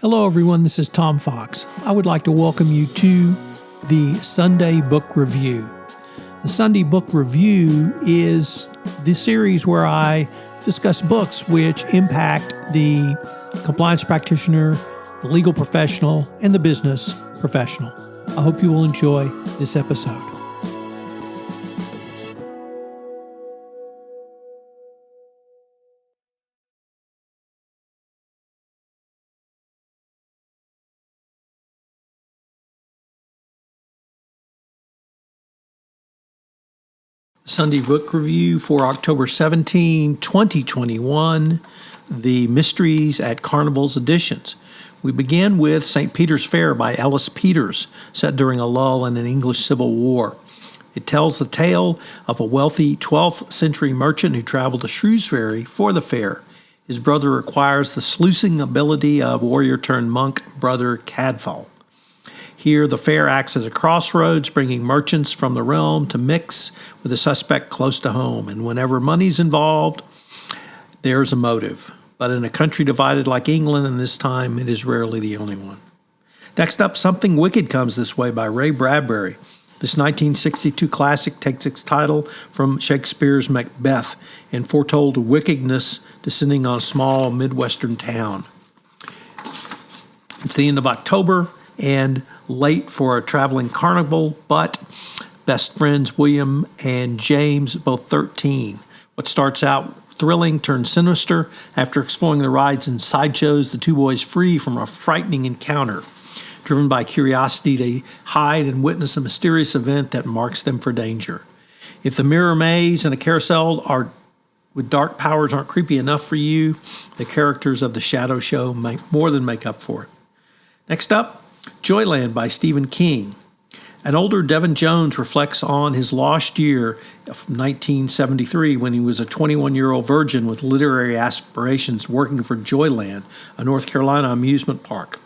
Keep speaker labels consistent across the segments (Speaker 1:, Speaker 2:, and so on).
Speaker 1: Hello everyone, this is Tom Fox. I would like to welcome you to the Sunday Book Review. The Sunday Book Review is the series where I discuss books which impact the compliance practitioner, the legal professional, and the business professional. I hope you will enjoy this episode. Sunday Book Review for October 17, 2021, The Mysteries at Carnival's Editions. We begin with St. Peter's Fair by Ellis Peters, set during a lull in an English Civil War. It tells the tale of a wealthy 12th century merchant who traveled to Shrewsbury for the fair. His brother acquires the sluicing ability of warrior-turned-monk brother Cadfael. Here, the fair acts as a crossroads, bringing merchants from the realm to mix with a suspect close to home. And whenever money's involved, there's a motive. But in a country divided like England in this time, it is rarely the only one. Next up, Something Wicked Comes This Way by Ray Bradbury. This 1962 classic takes its title from Shakespeare's Macbeth and foretold wickedness descending on a small Midwestern town. It's the end of October and late for a traveling carnival, but best friends William and James, both 13. What starts out thrilling turns sinister. After exploring the rides and sideshows, the two boys flee from a frightening encounter. Driven by curiosity, they hide and witness a mysterious event that marks them for danger. If the mirror maze and a carousel with dark powers aren't creepy enough for you, the characters of the Shadow Show more than make up for it. Next up, Joyland by Stephen King. An older Devin Jones reflects on his lost year of 1973 when he was a 21-year-old virgin with literary aspirations working for Joyland, a North Carolina amusement park.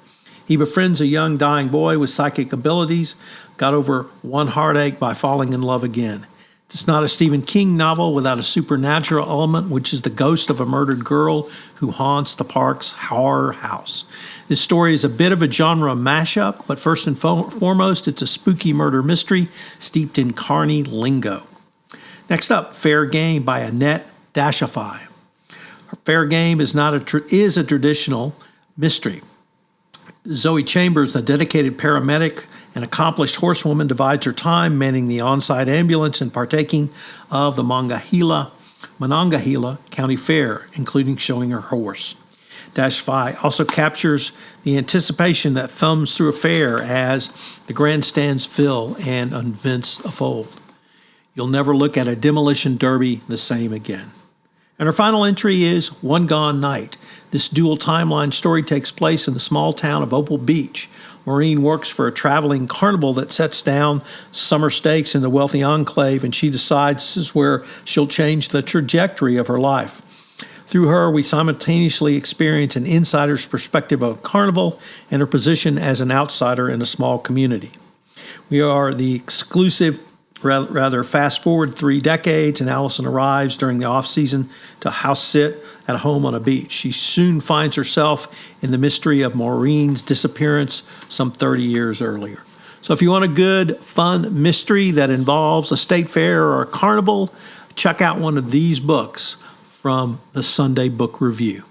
Speaker 1: He befriends a young dying boy with psychic abilities, got over one heartache by falling in love again. It's not a Stephen King novel without a supernatural element, which is the ghost of a murdered girl who haunts the park's horror house. This story is a bit of a genre mashup, but first and foremost, it's a spooky murder mystery steeped in carny lingo. Next up, Fair Game by Annette, Dashofy. Fair Game is a traditional mystery. Zoe Chambers, a dedicated paramedic and accomplished horsewoman, divides her time manning the on-site ambulance and partaking of the Monongahela County Fair, including showing her horse. Dashofy also captures the anticipation that thumbs through a fair as the grandstands fill and events unfold. You'll never look at a demolition derby the same again. And our final entry is One Gone Night. This dual timeline story takes place in the small town of Opal Beach. Maureen works for a traveling carnival that sets down summer stakes in the wealthy enclave, and she decides this is where she'll change the trajectory of her life. Through her, we simultaneously experience an insider's perspective of carnival and her position as an outsider in a small community. We are the exclusive, rather fast forward 3 decades, and Allison arrives during the off-season to house sit at a home on a beach. She soon finds herself in the mystery of Maureen's disappearance some 30 years earlier. So if you want a good, fun mystery that involves a state fair or a carnival, check out one of these books from the Sunday Book Review.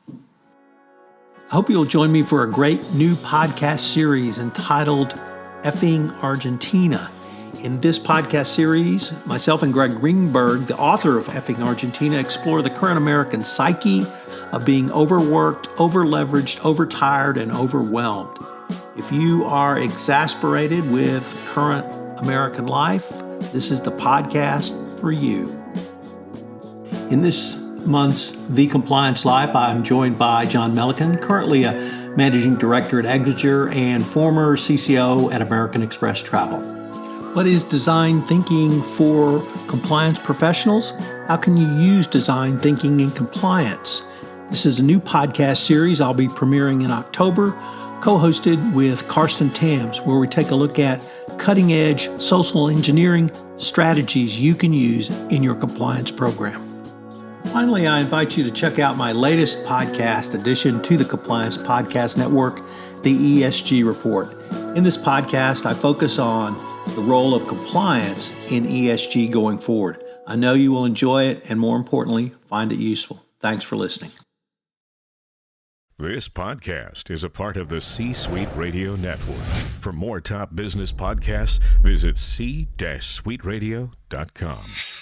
Speaker 1: I hope you'll join me for a great new podcast series entitled Effing Argentina. In this podcast series, myself and Greg Greenberg, the author of Effing Argentina, explore the current American psyche of being overworked, overleveraged, overtired, and overwhelmed. If you are exasperated with current American life, this is the podcast for you. In this month's The Compliance Life, I'm joined by John Melican, currently a managing director at Exeter and former CCO at American Express Travel. What is design thinking for compliance professionals? How can you use design thinking in compliance? This is a new podcast series I'll be premiering in October, co-hosted with Karsten Tams, where we take a look at cutting-edge social engineering strategies you can use in your compliance program. Finally, I invite you to check out my latest podcast addition to the Compliance Podcast Network, the ESG Report. In this podcast, I focus on the role of compliance in ESG going forward. I know you will enjoy it and, more importantly, find it useful. Thanks for listening.
Speaker 2: This podcast is a part of the C-Suite Radio Network. For more top business podcasts, visit c-suiteradio.com.